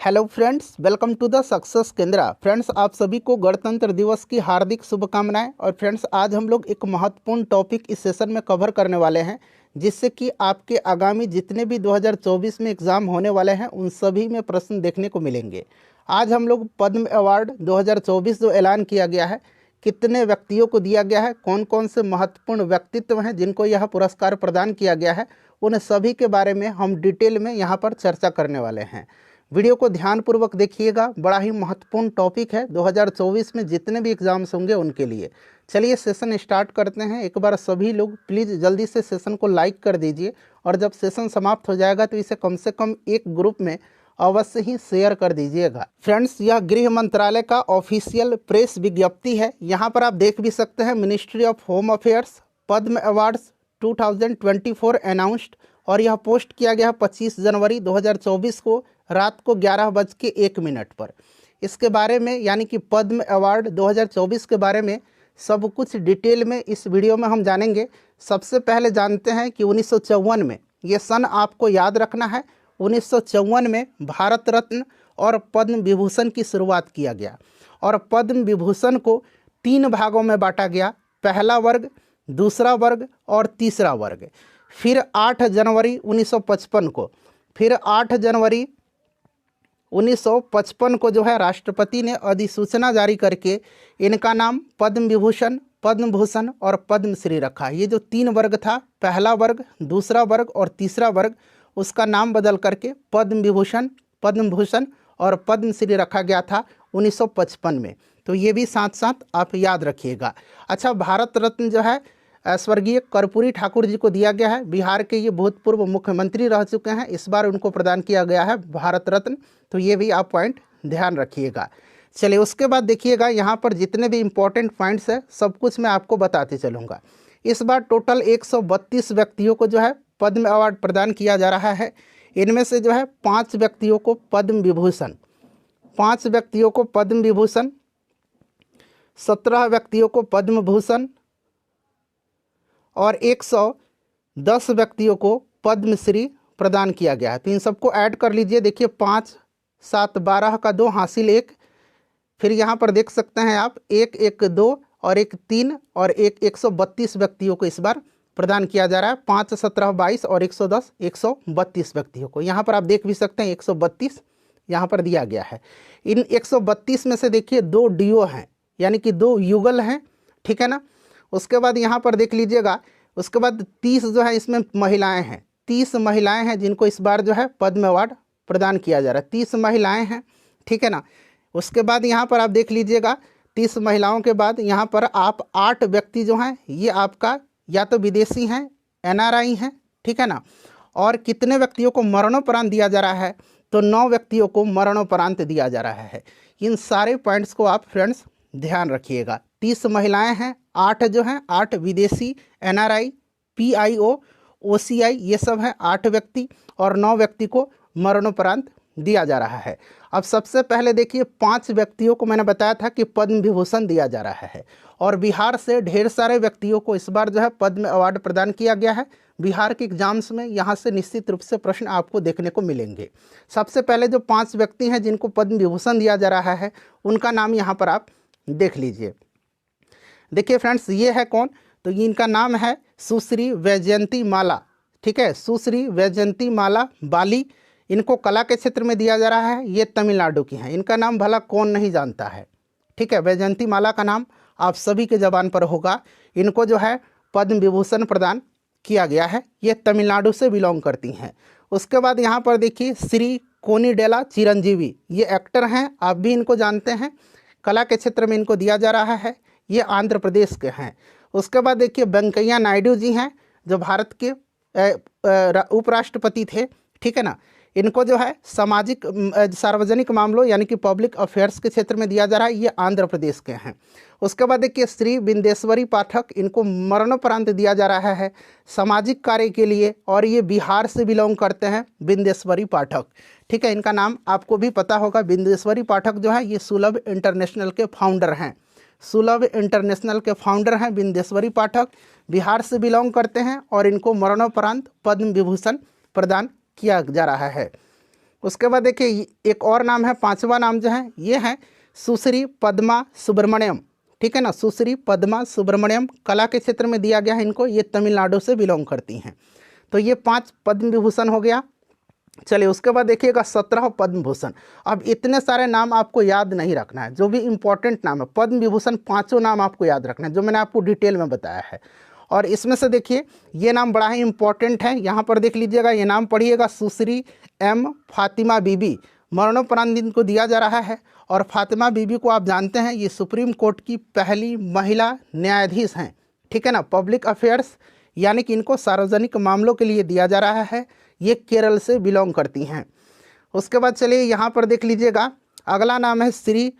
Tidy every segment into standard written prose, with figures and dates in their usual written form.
Hello friends, welcome to the success Kendra. Friends, आप सभी को गणतंत्र दिवस की हार्दिक शुभकामनाएं। और फ्रेंड्स, आज हम लोग एक महत्वपूर्ण टॉपिक इस सेशन में कवर करने वाले हैं, जिससे कि आपके आगामी जितने भी 2024 में एग्ज़ाम होने वाले हैं उन सभी में प्रश्न देखने को मिलेंगे। आज हम लोग पद्म अवार्ड 2024 जो ऐलान किया गया है, कितने व्यक्तियों को दिया गया है, कौन कौन से महत्वपूर्ण व्यक्तित्व हैं जिनको यह पुरस्कार प्रदान किया गया है, उन सभी के बारे में हम डिटेल में यहाँ पर चर्चा करने वाले हैं। वीडियो को ध्यानपूर्वक देखिएगा, बड़ा ही महत्वपूर्ण टॉपिक है 2024 में जितने भी एग्जाम्स होंगे उनके लिए। चलिए सेशन स्टार्ट करते हैं। एक बार सभी लोग प्लीज़ जल्दी से सेशन को लाइक कर दीजिए, और जब सेशन समाप्त हो जाएगा तो इसे कम से कम एक ग्रुप में अवश्य ही शेयर कर दीजिएगा। फ्रेंड्स, यह गृह मंत्रालय का ऑफिशियल प्रेस विज्ञप्ति है। यहाँ पर आप देख भी सकते हैं, ministry of home affairs Padma awards 2024 announced, और यह पोस्ट किया गया 25 जनवरी 2024 को रात को 11:01 पर। इसके बारे में यानी कि पद्म अवार्ड 2024 के बारे में सब कुछ डिटेल में इस वीडियो में हम जानेंगे। सबसे पहले जानते हैं कि 1954 में, ये सन आपको याद रखना है, 1954 में भारत रत्न और पद्म विभूषण की शुरुआत किया गया। और पद्म विभूषण को 3 भागों में बांटा गया, पहला वर्ग, दूसरा वर्ग और तीसरा वर्ग। फिर 8 जनवरी 1955 को, फिर 8 जनवरी 1955 को जो है राष्ट्रपति ने अधिसूचना जारी करके इनका नाम पद्म विभूषण, पद्म भूषण और पद्मश्री रखा। ये जो 3 वर्ग था, पहला वर्ग, दूसरा वर्ग और तीसरा वर्ग, उसका नाम बदल करके पद्म विभूषण, पद्म भूषण और पद्मश्री रखा गया था 1955 में। तो ये भी साथ साथ आप याद रखिएगा। अच्छा, भारत रत्न जो है स्वर्गीय कर्पूरी ठाकुर जी को दिया गया है। बिहार के ये भूतपूर्व मुख्यमंत्री रह चुके हैं, इस बार उनको प्रदान किया गया है भारत रत्न। तो ये भी आप पॉइंट ध्यान रखिएगा। चलिए, उसके बाद देखिएगा, यहाँ पर जितने भी इम्पोर्टेंट पॉइंट्स हैं सब कुछ मैं आपको बताते चलूँगा। इस बार टोटल 132 व्यक्तियों को जो है पद्म अवार्ड प्रदान किया जा रहा है। इनमें से जो है 5 व्यक्तियों को पद्म विभूषण, 5 व्यक्तियों को पद्म विभूषण, 17 व्यक्तियों को पद्म भूषण और 110 व्यक्तियों को पद्मश्री प्रदान किया गया है। तो इन सबको ऐड कर लीजिए। देखिए, 5, 7, 12 का 2 हासिल 1, फिर यहाँ पर देख सकते हैं आप 1, 1, 2 और 1, 3 और 132 व्यक्तियों को इस बार प्रदान किया जा रहा है। 5, 17, 22 और 110, 132 व्यक्तियों को यहाँ पर आप देख भी सकते हैं 132 यहाँ पर दिया गया है। इन 132 में से देखिए 2 डिओ हैं, यानी कि 2 युगल हैं, ठीक है ना। उसके बाद यहाँ पर देख लीजिएगा, उसके बाद 30 जो है इसमें महिलाएं हैं, 30 महिलाएं हैं जिनको इस बार जो है पद्म अवार्ड प्रदान किया जा रहा है। 30 महिलाएं हैं, ठीक है ना। उसके बाद यहाँ पर आप देख लीजिएगा, 30 महिलाओं के बाद यहाँ पर आप 8 व्यक्ति जो हैं ये आपका या तो विदेशी हैं, NRI हैं, ठीक है ना। और कितने व्यक्तियों को मरणोपरांत दिया जा रहा है, तो 9 व्यक्तियों को मरणोपरांत दिया जा रहा है। इन सारे पॉइंट्स को आप फ्रेंड्स ध्यान रखिएगा। 30 महिलाएं हैं, 8 जो हैं 8 विदेशी, NRI, PIO, OCI, ये सब हैं 8 व्यक्ति, और 9 व्यक्ति को मरणोपरांत दिया जा रहा है। अब सबसे पहले देखिए, 5 व्यक्तियों को मैंने बताया था कि पद्म विभूषण दिया जा रहा है, और बिहार से ढेर सारे व्यक्तियों को इस बार जो है पद्म अवार्ड प्रदान किया गया है। बिहार के एग्जाम्स में यहाँ से निश्चित रूप से प्रश्न आपको देखने को मिलेंगे। सबसे पहले जो 5 व्यक्ति हैं जिनको पद्म विभूषण दिया जा रहा है, उनका नाम यहाँ पर आप देख लीजिए। देखिए फ्रेंड्स, ये है कौन, तो इनका नाम है सुश्री वैजयंती माला, ठीक है, सुश्री वैजयंती माला बाली। इनको कला के क्षेत्र में दिया जा रहा है। ये तमिलनाडु की हैं। इनका नाम भला कौन नहीं जानता है, ठीक है। वैजयंती माला का नाम आप सभी के ज़बान पर होगा। इनको जो है पद्म विभूषण प्रदान किया गया है। ये तमिलनाडु से बिलोंग करती हैं। उसके बाद यहाँ पर देखिए, श्री कोनिडेला चिरंजीवी, ये एक्टर हैं, आप भी इनको जानते हैं। कला के क्षेत्र में इनको दिया जा रहा है। ये आंध्र प्रदेश के हैं। उसके बाद देखिए, वेंकैया नायडू जी हैं, जो भारत के उपराष्ट्रपति थे, ठीक है ना। इनको जो है सामाजिक सार्वजनिक मामलों यानी कि पब्लिक अफेयर्स के क्षेत्र में दिया जा रहा है। ये आंध्र प्रदेश के हैं। उसके बाद देखिए, श्री बिंदेश्वरी पाठक, इनको मरणोपरांत दिया जा रहा है सामाजिक कार्य के लिए, और ये बिहार से बिलोंग करते हैं, बिंदेश्वरी पाठक, ठीक है। इनका नाम आपको भी पता होगा। बिंदेश्वरी पाठक जो है ये सुलभ इंटरनेशनल के फाउंडर हैं। सुलभ इंटरनेशनल के फाउंडर हैं बिंदेश्वरी पाठक, बिहार से बिलोंग करते हैं, और इनको मरणोपरांत पद्म विभूषण प्रदान किया जा रहा है। उसके बाद देखिए एक और नाम है, पांचवा नाम जो है ये है सुश्री पद्मा सुब्रमण्यम, ठीक है ना। सुश्री पद्मा सुब्रमण्यम कला के क्षेत्र में दिया गया है इनको, ये तमिलनाडु से बिलोंग करती हैं। तो ये 5 पद्म विभूषण हो गया। चलिए उसके बाद देखिएगा 17 पद्म भूषण। अब इतने सारे नाम आपको याद नहीं रखना है, जो भी इंपॉर्टेंट नाम है पद्म विभूषण 5 नाम आपको याद रखना है, जो मैंने आपको डिटेल में बताया है। और इसमें से देखिए ये नाम बड़ा ही इंपॉर्टेंट है, यहाँ पर देख लीजिएगा, ये नाम पढ़िएगा सुश्री एम फातिमा बीबी, मरणोपरांत इनको दिया जा रहा है। और फातिमा बीबी को आप जानते हैं ये सुप्रीम कोर्ट की पहली महिला न्यायाधीश हैं, ठीक है ना। पब्लिक अफेयर्स यानी कि इनको सार्वजनिक मामलों के लिए दिया जा रहा है, ये केरल से बिलोंग करती हैं। उसके बाद चलिए यहाँ पर देख लीजिएगा, अगला नाम है श्री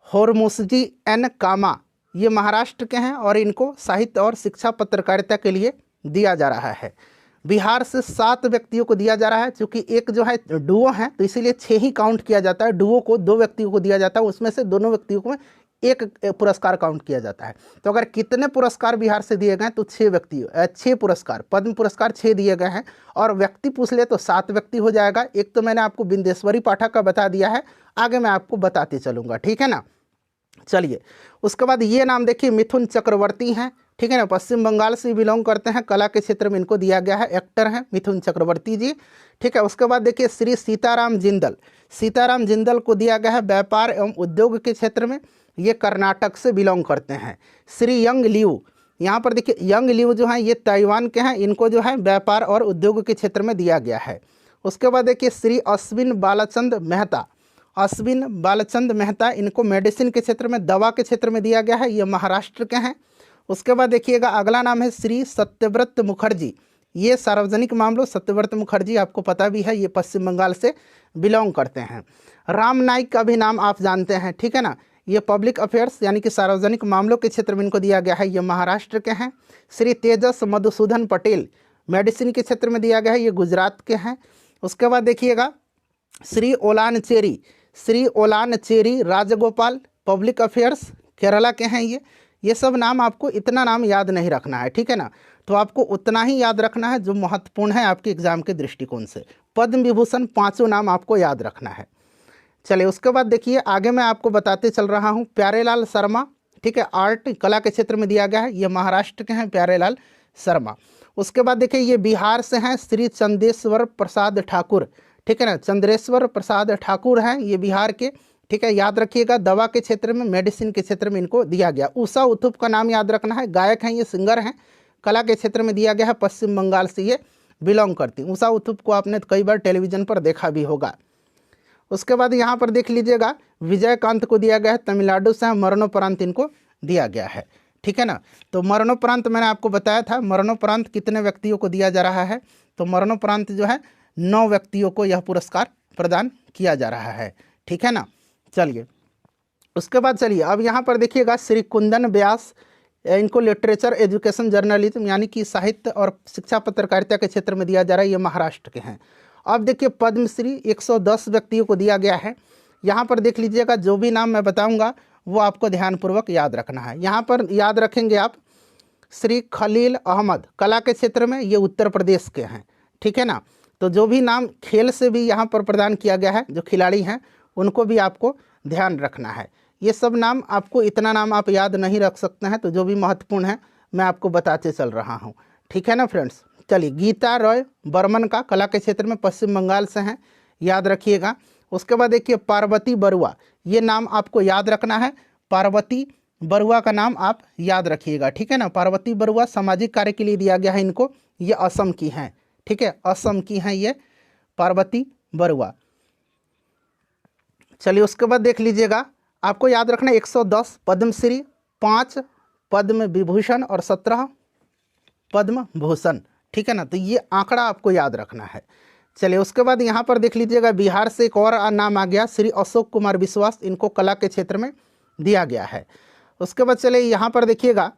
होरमुसजी एन कामा, ये महाराष्ट्र के हैं और इनको साहित्य और शिक्षा पत्रकारिता के लिए दिया जा रहा है। बिहार से 7 व्यक्तियों को दिया जा रहा है, क्योंकि एक जो है डुओ है तो इसीलिए 6 ही काउंट किया जाता है। डुओ को 2 व्यक्तियों को दिया जाता है, उसमें से दोनों व्यक्तियों को एक पुरस्कार काउंट किया जाता है। तो अगर कितने पुरस्कार बिहार से दिए गए तो 6 पुरस्कार, पद्म पुरस्कार 6 दिए गए हैं। और व्यक्ति पूछ ले तो 7 व्यक्ति हो जाएगा। एक तो मैंने आपको बिंदेश्वरी पाठक का बता दिया है, आगे मैं आपको बताते चलूँगा, ठीक है ना। चलिए उसके बाद ये नाम देखिए मिथुन चक्रवर्ती हैं, ठीक है ना, पश्चिम बंगाल से बिलोंग करते हैं, कला के क्षेत्र में इनको दिया गया है, एक्टर हैं मिथुन चक्रवर्ती जी, ठीक है। उसके बाद देखिए श्री सीताराम जिंदल, सीताराम जिंदल को दिया गया है व्यापार एवं उद्योग के क्षेत्र में, ये कर्नाटक से बिलोंग करते हैं। श्री यंग लियू, यहाँ पर देखिए यंग लियू जो हैं ये ताइवान के हैं, इनको जो है व्यापार और उद्योग के क्षेत्र में दिया गया है। उसके बाद देखिए श्री अश्विन बालाचंद मेहता, अश्विन बालचंद मेहता, इनको मेडिसिन के क्षेत्र में, दवा के क्षेत्र में दिया गया है, ये महाराष्ट्र के हैं। उसके बाद देखिएगा अगला नाम है श्री सत्यव्रत मुखर्जी, ये सार्वजनिक मामलों, सत्यव्रत मुखर्जी आपको पता भी है, ये पश्चिम बंगाल से बिलोंग करते हैं। राम नाईक का भी नाम आप जानते हैं, ठीक है ना, ये पब्लिक अफेयर्स यानी कि सार्वजनिक मामलों के क्षेत्र में इनको दिया गया है, ये महाराष्ट्र के हैं। श्री तेजस मधुसूदन पटेल, मेडिसिन के क्षेत्र में दिया गया है, ये गुजरात के हैं। उसके बाद देखिएगा Shri Olancheri, Shri Olancheri Rajagopal, public affairs Kerala के हैं ये सब नाम आपको इतना नाम याद नहीं रखना है, ठीक है ना। तो आपको उतना ही याद रखना है जो महत्वपूर्ण है आपके एग्जाम के दृष्टिकोण से। पद्म विभूषण 5 नाम आपको याद रखना है। चलिए उसके बाद देखिए आगे मैं आपको बताते चल रहा हूँ प्यारेलाल शर्मा, ठीक है, आर्ट कला के क्षेत्र में दिया गया है, ये महाराष्ट्र के हैं प्यारेलाल शर्मा। उसके बाद देखिए ये बिहार से हैं श्री चंदेश्वर प्रसाद ठाकुर, ठीक है ना, चंद्रेश्वर प्रसाद ठाकुर हैं ये बिहार के, ठीक है, याद रखिएगा। दवा के क्षेत्र में, मेडिसिन के क्षेत्र में इनको दिया गया। उषा उत्थुप का नाम याद रखना है, गायक हैं ये, सिंगर हैं, कला के क्षेत्र में दिया गया है, पश्चिम बंगाल से ये बिलोंग करती। उषा उत्थुप को आपने कई बार टेलीविजन पर देखा भी होगा। उसके बाद यहाँ पर देख लीजिएगा विजयकांत को दिया गया है, तमिलनाडु से, मरणोपरांत इनको दिया गया है, ठीक है ना। तो मरणोपरांत मैंने आपको बताया था, मरणोपरांत कितने व्यक्तियों को दिया जा रहा है, तो मरणोपरांत जो है 9 व्यक्तियों को यह पुरस्कार प्रदान किया जा रहा है, ठीक है ना। चलिए उसके बाद चलिए अब यहाँ पर देखिएगा श्री कुंदन व्यास, इनको लिटरेचर एजुकेशन जर्नलिज्म यानी कि साहित्य और शिक्षा पत्रकारिता के क्षेत्र में दिया जा रहा है, ये महाराष्ट्र के हैं। अब देखिए पद्मश्री 110 व्यक्तियों को दिया गया है। यहाँ पर देख लीजिएगा जो भी नाम मैं बताऊँगा वो आपको ध्यानपूर्वक याद रखना है। यहाँ पर याद रखेंगे आप श्री खलील अहमद, कला के क्षेत्र में, ये उत्तर प्रदेश के हैं, ठीक है ना। तो जो भी नाम खेल से भी यहाँ पर प्रदान किया गया है, जो खिलाड़ी हैं उनको भी आपको ध्यान रखना है। ये सब नाम आपको, इतना नाम आप याद नहीं रख सकते हैं, तो जो भी महत्वपूर्ण है मैं आपको बताते चल रहा हूँ, ठीक है ना फ्रेंड्स। चलिए गीता रॉय बर्मन का, कला के क्षेत्र में, पश्चिम बंगाल से हैं, याद रखिएगा। उसके बाद देखिए पार्वती बरुआ, ये नाम आपको याद रखना है, पार्वती बरुआ का नाम आप याद रखिएगा, ठीक है ना। पार्वती बरुआ सामाजिक कार्य के लिए दिया गया है इनको, ये असम की हैं, ठीक है, असम की हैं ये पार्वती बरुआ। चलिए उसके बाद देख लीजिएगा आपको याद रखना 110 पद्मश्री, 5 पद्म विभूषण और 17 पद्म भूषण, ठीक है ना। तो ये आंकड़ा आपको याद रखना है। चलिए उसके बाद यहाँ पर देख लीजिएगा बिहार से एक और नाम आ गया, श्री अशोक कुमार विश्वास, इनको कला के क्षेत्र में दिया गया है। उसके बाद चलिए यहाँ पर देखिएगा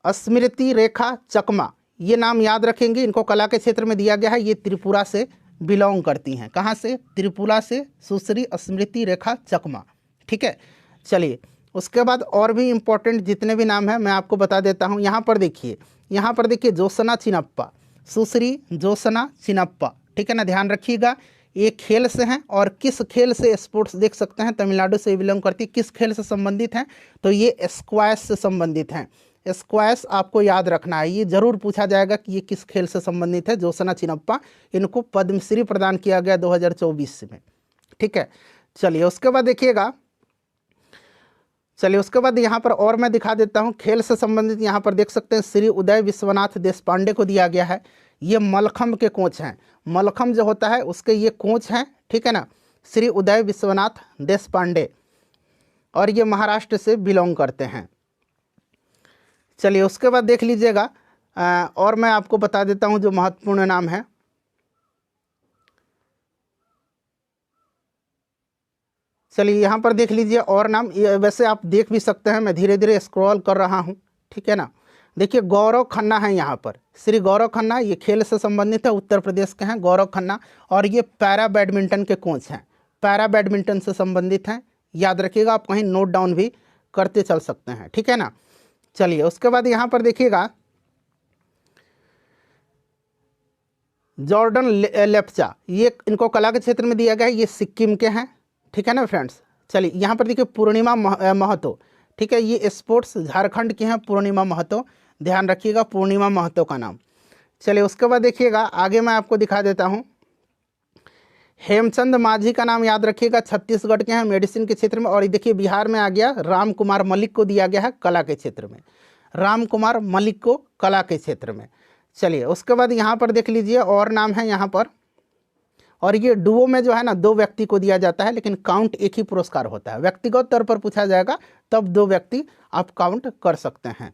स्मृति रेखा चकमा, ये नाम याद रखेंगे, इनको कला के क्षेत्र में दिया गया है, ये त्रिपुरा से बिलोंग करती हैं। कहाँ से? त्रिपुरा से सुश्री स्मृति रेखा चकमा, ठीक है। चलिए उसके बाद और भी इम्पोर्टेंट जितने भी नाम हैं मैं आपको बता देता हूँ। यहाँ पर देखिए ज्योत्सना चिनप्पा, सुश्री ज्योत्सना चिनप्पा, ठीक है ना, ध्यान रखिएगा। ये खेल से हैं और किस खेल से, स्पोर्ट्स देख सकते हैं तमिलनाडु से बिलोंग करती है, किस खेल से संबंधित हैं, तो ये स्क्वैश से संबंधित हैं। स्क्वैश आपको याद रखना है, ये जरूर पूछा जाएगा कि ये किस खेल से संबंधित है। ज्योत्सना चिनप्पा, इनको पद्मश्री प्रदान किया गया 2024 में, ठीक है। चलिए उसके बाद देखिएगा, चलिए उसके बाद यहाँ पर और मैं दिखा देता हूँ खेल से संबंधित। यहाँ पर देख सकते हैं श्री उदय विश्वनाथ देशपांडे को दिया गया है, ये मलखम्ब के कोच हैं। मलखम्ब जो होता है उसके ये कोच हैं, ठीक है ना, श्री उदय विश्वनाथ देशपांडे, और ये महाराष्ट्र से बिलोंग करते हैं। चलिए उसके बाद देख लीजिएगा, और मैं आपको बता देता हूँ जो महत्वपूर्ण नाम है। चलिए यहाँ पर देख लीजिए और नाम, ये वैसे आप देख भी सकते हैं, मैं धीरे धीरे स्क्रॉल कर रहा हूँ, ठीक है ना। देखिए गौरव खन्ना है यहाँ पर, श्री गौरव खन्ना, ये खेल से संबंधित है, उत्तर प्रदेश के हैं गौरव खन्ना, और ये पैरा बैडमिंटन के कोच हैं, पैरा बैडमिंटन से संबंधित हैं। याद रखिएगा, आप कहीं नोट डाउन भी करते चल सकते हैं, ठीक है ना। चलिए उसके बाद यहाँ पर देखिएगा जॉर्डन लेप्चा, ये इनको कला के क्षेत्र में दिया गया है, ये सिक्किम के हैं, ठीक है ना फ्रेंड्स। चलिए यहाँ पर देखिए पूर्णिमा महतो, ठीक है, ये स्पोर्ट्स झारखंड के हैं, पूर्णिमा महतो, ध्यान रखिएगा पूर्णिमा महतो का नाम। चलिए उसके बाद देखिएगा आगे मैं आपको दिखा देता हूँ, हेमचंद मांझी का नाम याद रखिएगा, छत्तीसगढ़ के हैं, मेडिसिन के क्षेत्र में। और देखिए बिहार में आ गया, राम कुमार मलिक को दिया गया है कला के क्षेत्र में, राम कुमार मलिक को कला के क्षेत्र में। चलिए उसके बाद यहाँ पर देख लीजिए और नाम है यहाँ पर, और ये डुओ में जो है ना 2 व्यक्ति को दिया जाता है, लेकिन काउंट एक ही पुरस्कार होता है। व्यक्तिगत तौर पर पूछा जाएगा तब 2 व्यक्ति आप काउंट कर सकते हैं।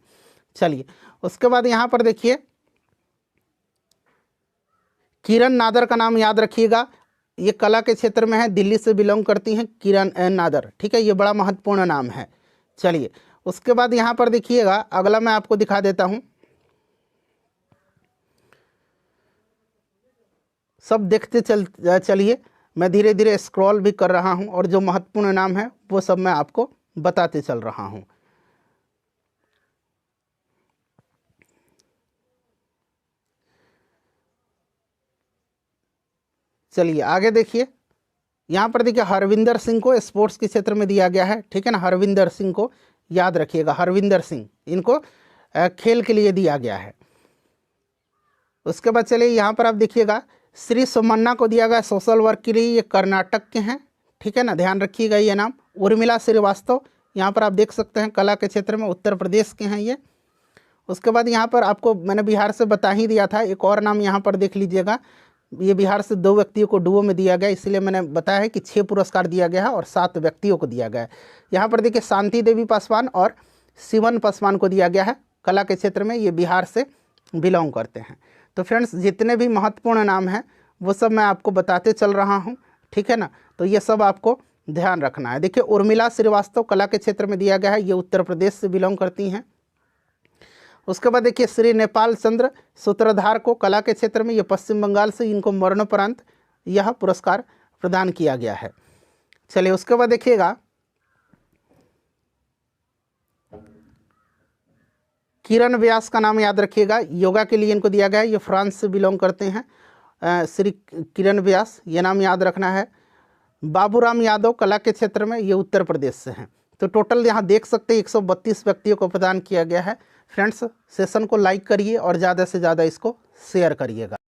चलिए उसके बाद यहाँ पर देखिए किरण नादर का नाम याद रखिएगा, ये कला के क्षेत्र में है, दिल्ली से बिलोंग करती हैं किरण नादर, ठीक है, ये बड़ा महत्वपूर्ण नाम है। चलिए उसके बाद यहाँ पर देखिएगा अगला मैं आपको दिखा देता हूँ, सब देखते चलिए, मैं धीरे धीरे स्क्रॉल भी कर रहा हूं, और जो महत्वपूर्ण नाम है वो सब मैं आपको बताते चल रहा हूं। चलिए आगे देखिए, यहाँ पर देखिए हरविंदर सिंह को स्पोर्ट्स के क्षेत्र में दिया गया है, ठीक है ना, हरविंदर सिंह को याद रखिएगा, हरविंदर सिंह, इनको खेल के लिए दिया गया है। उसके बाद चलिए यहाँ पर आप देखिएगा श्री सोमन्ना को दिया गया सोशल वर्क के लिए, ये कर्नाटक के हैं, ठीक है ना, ध्यान रखिएगा ये नाम। उर्मिला श्रीवास्तव, यहाँ पर आप देख सकते हैं कला के क्षेत्र में, उत्तर प्रदेश के हैं ये। उसके बाद यहाँ पर आपको मैंने बिहार से बता ही दिया था, एक और नाम यहाँ पर देख लीजिएगा, ये बिहार से 2 व्यक्तियों को डुओ में दिया गया, इसलिए मैंने बताया है कि 6 पुरस्कार दिया गया है और 7 व्यक्तियों को दिया गया है। यहाँ पर देखिए शांति देवी पासवान और शिवन पासवान को दिया गया है कला के क्षेत्र में, ये बिहार से बिलोंग करते हैं। तो फ्रेंड्स जितने भी महत्वपूर्ण नाम हैं वो सब मैं आपको बताते चल रहा हूँ, ठीक है ना, तो ये सब आपको ध्यान रखना है। देखिए उर्मिला श्रीवास्तव कला के क्षेत्र में दिया गया है, ये उत्तर प्रदेश से बिलोंग करती हैं। उसके बाद देखिए श्री नेपाल चंद्र सूत्रधार को कला के क्षेत्र में, ये पश्चिम बंगाल से, इनको मरणोपरांत यह पुरस्कार प्रदान किया गया है। चलिए उसके बाद देखिएगा किरण व्यास का नाम याद रखिएगा, योगा के लिए इनको दिया गया है, ये फ्रांस से बिलोंग करते हैं, श्री किरण व्यास, ये नाम याद रखना है। बाबूराम यादव कला के क्षेत्र में, ये उत्तर प्रदेश से हैं। तो टोटल यहाँ देख सकते हैं 132 व्यक्तियों को प्रदान किया गया है। फ्रेंड्स सेशन को लाइक करिए और ज़्यादा से ज़्यादा इसको शेयर करिएगा।